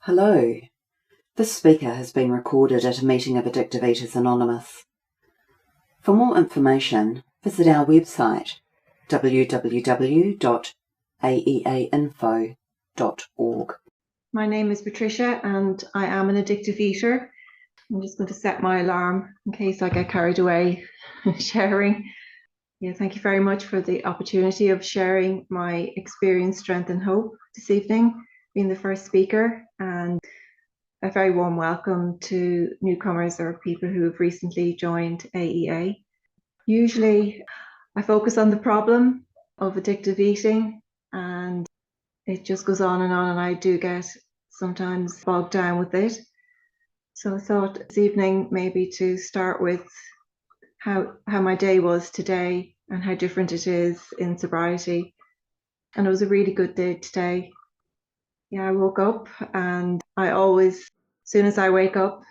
Hello. This speaker has been recorded at a meeting of Addictive Eaters Anonymous. For more information, visit our website www.aeainfo.org. My name is Patricia and I am an addictive eater. I'm just going to set my alarm in case I get carried away sharing. Thank you very much for the opportunity of sharing my experience, strength and hope this evening, being the first speaker, and a very warm welcome to newcomers or people who have recently joined AEA. Usually I focus on the problem of addictive eating, and it just goes on, and I do get sometimes bogged down with it. So I thought this evening maybe to start with how my day was today and how different it is in sobriety. And it was a really good day today. I woke up, and I always, as soon as I wake up,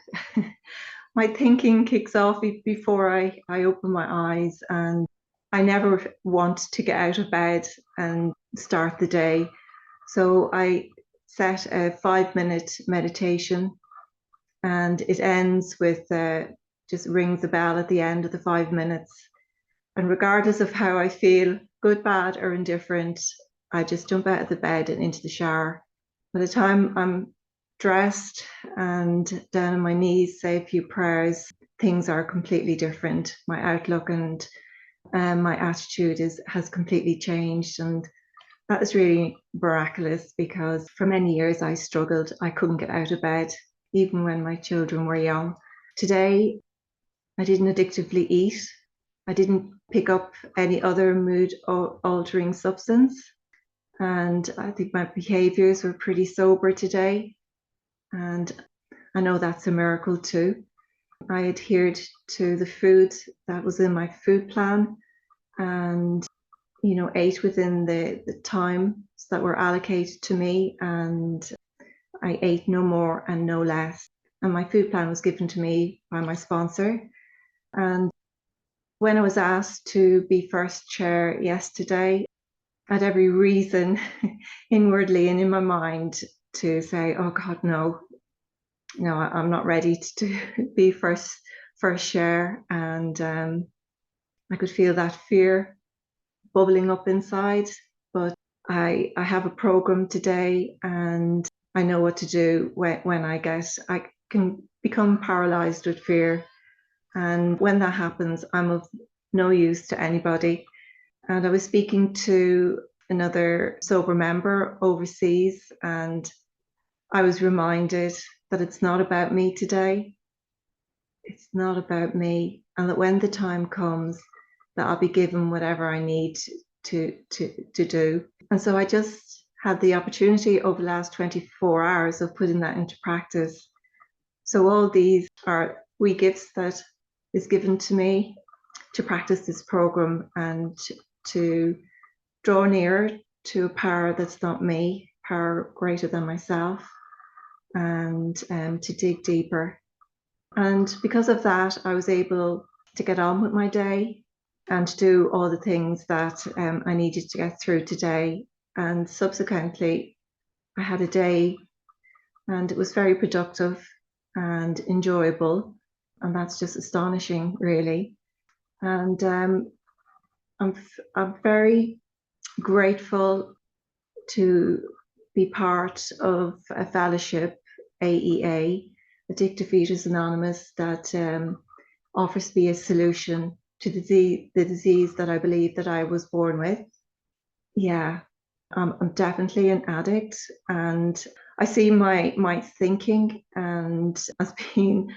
my thinking kicks off before I open my eyes, and I never want to get out of bed and start the day. So I set a 5-minute meditation, and it ends with just rings a bell at the end of the 5 minutes. And regardless of how I feel, good, bad, or indifferent, I just jump out of the bed and into the shower. By the time I'm dressed and down on my knees, say a few prayers, things are completely different. My outlook and my attitude has completely changed, and that is really miraculous, because for many years I struggled. I couldn't get out of bed, even when my children were young. Today, I didn't addictively eat. I didn't pick up any other mood-altering substance. And I think my behaviours were pretty sober today. And I know that's a miracle too. I adhered to the food that was in my food plan, and ate within the times that were allocated to me, and I ate no more and no less. And my food plan was given to me by my sponsor. And when I was asked to be first chair yesterday, I had every reason inwardly and in my mind to say, oh God, no, I'm not ready to be first chair. And I could feel that fear bubbling up inside, but I have a program today, and I know what to do when I can become paralyzed with fear. And when that happens, I'm of no use to anybody. And I was speaking to another sober member overseas, and I was reminded that it's not about me today. It's not about me. And that when the time comes, that I'll be given whatever I need to do. And so I just had the opportunity over the last 24 hours of putting that into practice. So all these are wee gifts that is given to me to practice this program and to draw nearer to a power that's not me, power greater than myself, and to dig deeper. And because of that, I was able to get on with my day and to do all the things that I needed to get through today. And subsequently, I had a day, and it was very productive and enjoyable. And that's just astonishing, really. And I'm very grateful to be part of a fellowship, AEA, Addictive Eaters Anonymous, that offers me a solution to the disease that I believe that I was born with. I'm definitely an addict, and I see my thinking and as being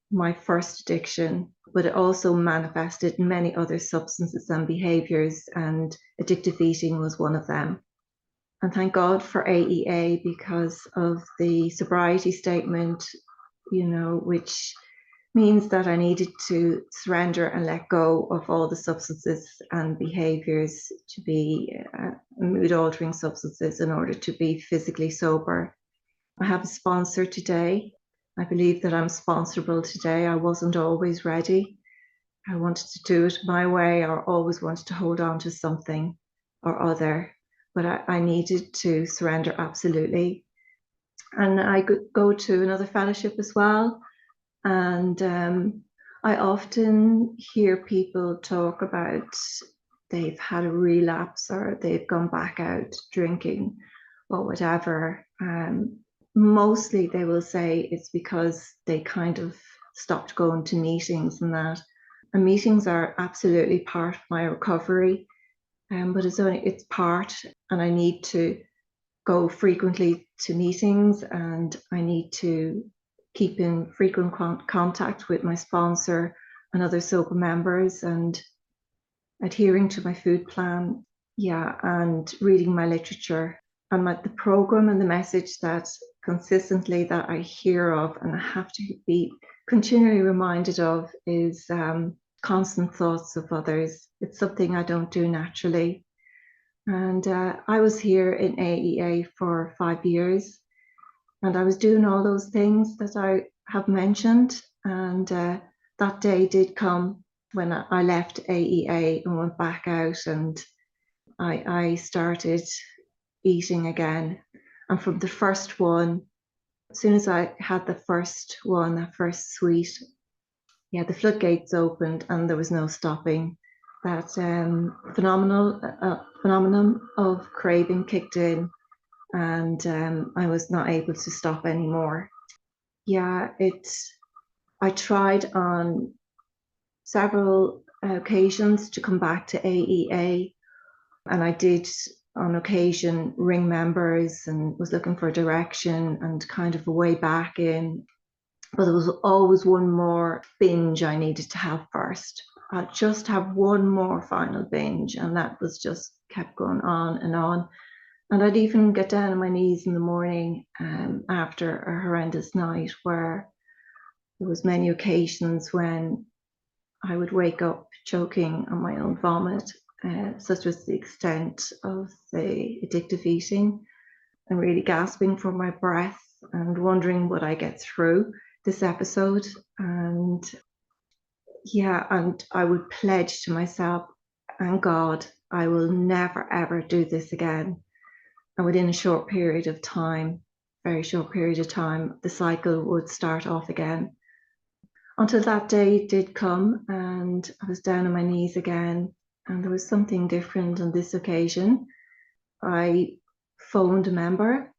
my first addiction, but it also manifested in many other substances and behaviours, and addictive eating was one of them. And thank God for AEA, because of the sobriety statement, which means that I needed to surrender and let go of all the substances and behaviours to be mood-altering substances in order to be physically sober. I have a sponsor today. I believe that I'm sponsorable today. I wasn't always ready. I wanted to do it my way, or always wanted to hold on to something or other. But I needed to surrender absolutely. And I go to another fellowship as well. And I often hear people talk about they've had a relapse or they've gone back out drinking or whatever. Mostly they will say it's because they kind of stopped going to meetings and that. And meetings are absolutely part of my recovery, but it's part, and I need to go frequently to meetings, and I need to keep in frequent contact with my sponsor and other SOPA members, and adhering to my food plan, and reading my literature. And the program and the message that consistently that I hear of and I have to be continually reminded of is constant thoughts of others. It's something I don't do naturally. And I was here in AEA for 5 years, and I was doing all those things that I have mentioned. And that day did come when I left AEA and went back out, and I started eating again. And from the first one, as soon as I had the first one, that first sweet, the floodgates opened and there was no stopping. That phenomenon of craving kicked in, and I was not able to stop anymore. I tried on several occasions to come back to AEA, and I did on occasion ring members and was looking for direction and kind of a way back in. But there was always one more binge I needed to have first. I'd just have one more final binge, and that was just kept going on and on. And I'd even get down on my knees in the morning after a horrendous night, where there was many occasions when I would wake up choking on my own vomit. Such was the extent of the addictive eating, and really gasping for my breath and wondering would I get through this episode. And and I would pledge to myself and God, I will never ever do this again. And within a short period of time, very short period of time, the cycle would start off again. Until that day did come, and I was down on my knees again, and there was something different on this occasion. I phoned a member,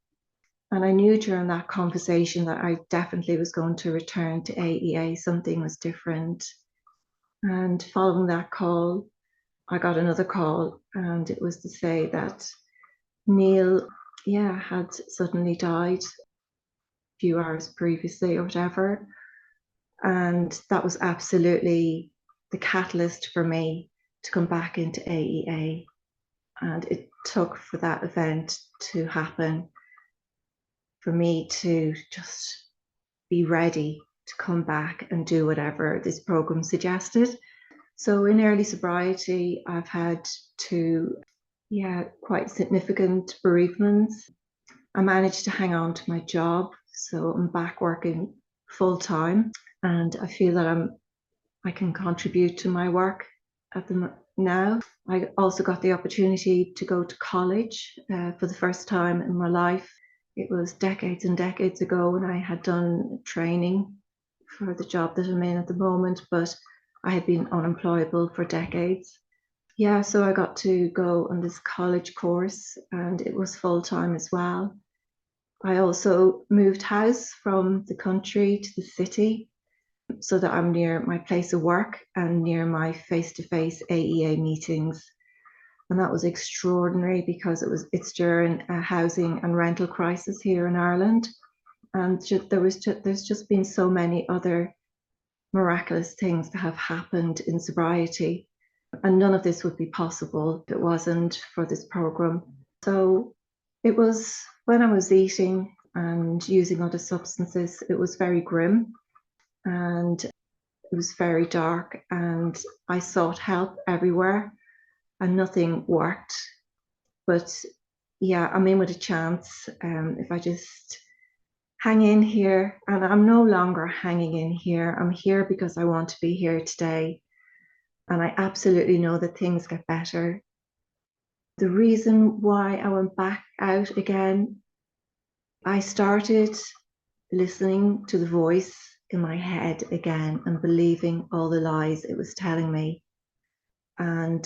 and I knew during that conversation that I definitely was going to return to AEA. Something was different. And following that call, I got another call, and it was to say that Neil, had suddenly died a few hours previously or whatever. And that was absolutely the catalyst for me to come back into AEA. And it took for that event to happen for me to just be ready to come back and do whatever this program suggested. So in early sobriety, I've had two, quite significant bereavements. I managed to hang on to my job, so I'm back working full time, and I feel that I can contribute to my work now. I also got the opportunity to go to college for the first time in my life. It was decades and decades ago when I had done training for the job that I'm in at the moment, but I had been unemployable for decades. So I got to go on this college course, and it was full time as well. I also moved house from the country to the city so that I'm near my place of work and near my face-to-face AEA meetings. And that was extraordinary because it's during a housing and rental crisis here in Ireland. And there's just been so many other miraculous things that have happened in sobriety. And none of this would be possible if it wasn't for this program. So it was when I was eating and using other substances, it was very grim and it was very dark, and I sought help everywhere and nothing worked. But I'm in with a chance if I just hang in here. And I'm no longer hanging in here. I'm here because I want to be here today. And I absolutely know that things get better. The reason why I went back out again, I started listening to the voice in my head again and believing all the lies it was telling me. And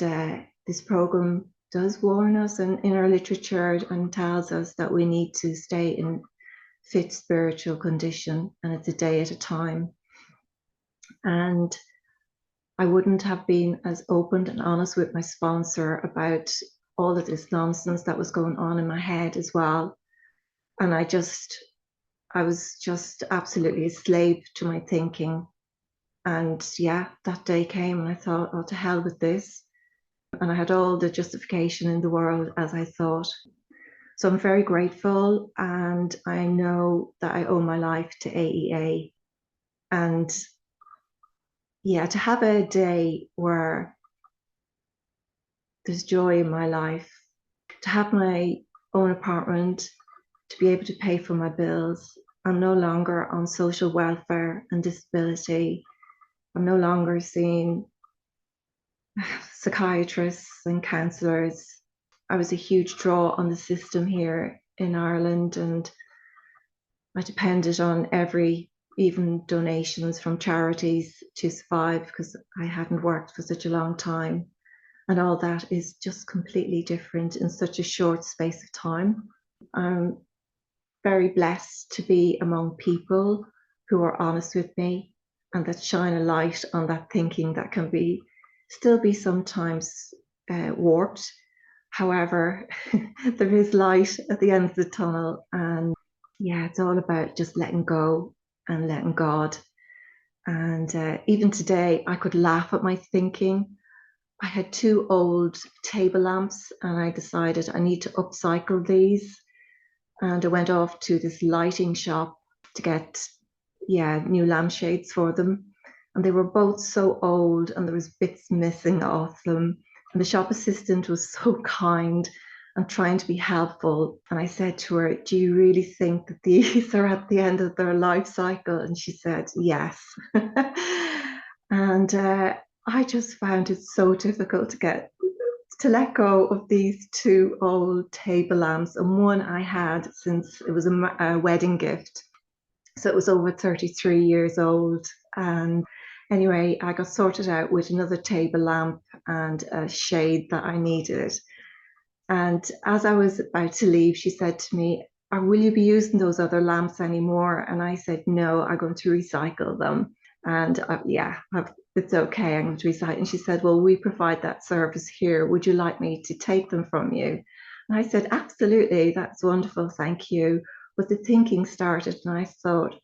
this program does warn us in our literature and tells us that we need to stay in fit spiritual condition, and it's a day at a time. And I wouldn't have been as open and honest with my sponsor about all of this nonsense that was going on in my head as well. And I was just absolutely a slave to my thinking. And yeah, that day came and I thought, oh, to hell with this. And I had all the justification in the world, as I thought. So I'm very grateful, and I know that I owe my life to AEA. And yeah, to have a day where there's joy in my life, to have my own apartment, to be able to pay for my bills. I'm no longer on social welfare and disability. I'm no longer seeing psychiatrists and counsellors. I was a huge draw on the system here in Ireland, and I depended on even donations from charities to survive because I hadn't worked for such a long time. And all that is just completely different in such a short space of time. I'm very blessed to be among people who are honest with me and that shine a light on that thinking that can still be sometimes warped. However, there is light at the end of the tunnel, and yeah, it's all about just letting go and letting God. And even today, I could laugh at my thinking. I had 2 old table lamps, and I decided I need to upcycle these. And I went off to this lighting shop to get, new lampshades for them. And they were both so old, and there was bits missing off them. And the shop assistant was so kind and trying to be helpful. And I said to her, do you really think that these are at the end of their life cycle? And she said, yes. And I just found it so difficult to let go of these 2 old table lamps. And one I had since it was a wedding gift. So it was over 33 years old. And anyway, I got sorted out with another table lamp and a shade that I needed. And as I was about to leave, she said to me, will you be using those other lamps anymore? And I said, no, I'm going to recycle them. And it's okay, I'm going to recycle. And she said, well, we provide that service here. Would you like me to take them from you? And I said, absolutely, that's wonderful, thank you. But the thinking started, and I thought,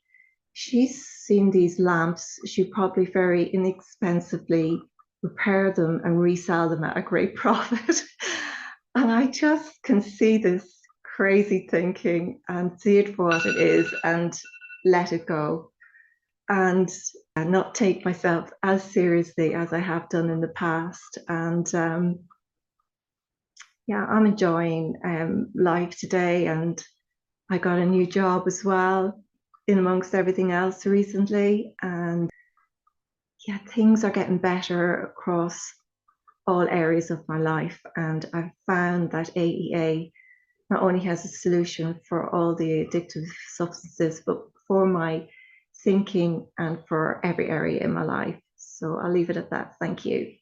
she's seen these lamps, she probably very inexpensively repair them and resell them at a great profit. And I just can see this crazy thinking and see it for what it is and let it go, and not take myself as seriously as I have done in the past. And I'm enjoying life today, and I got a new job as well in amongst everything else recently. And things are getting better across all areas of my life. And I've found that AEA not only has a solution for all the addictive substances, but for my thinking and for every area in my life. So I'll leave it at that. Thank you.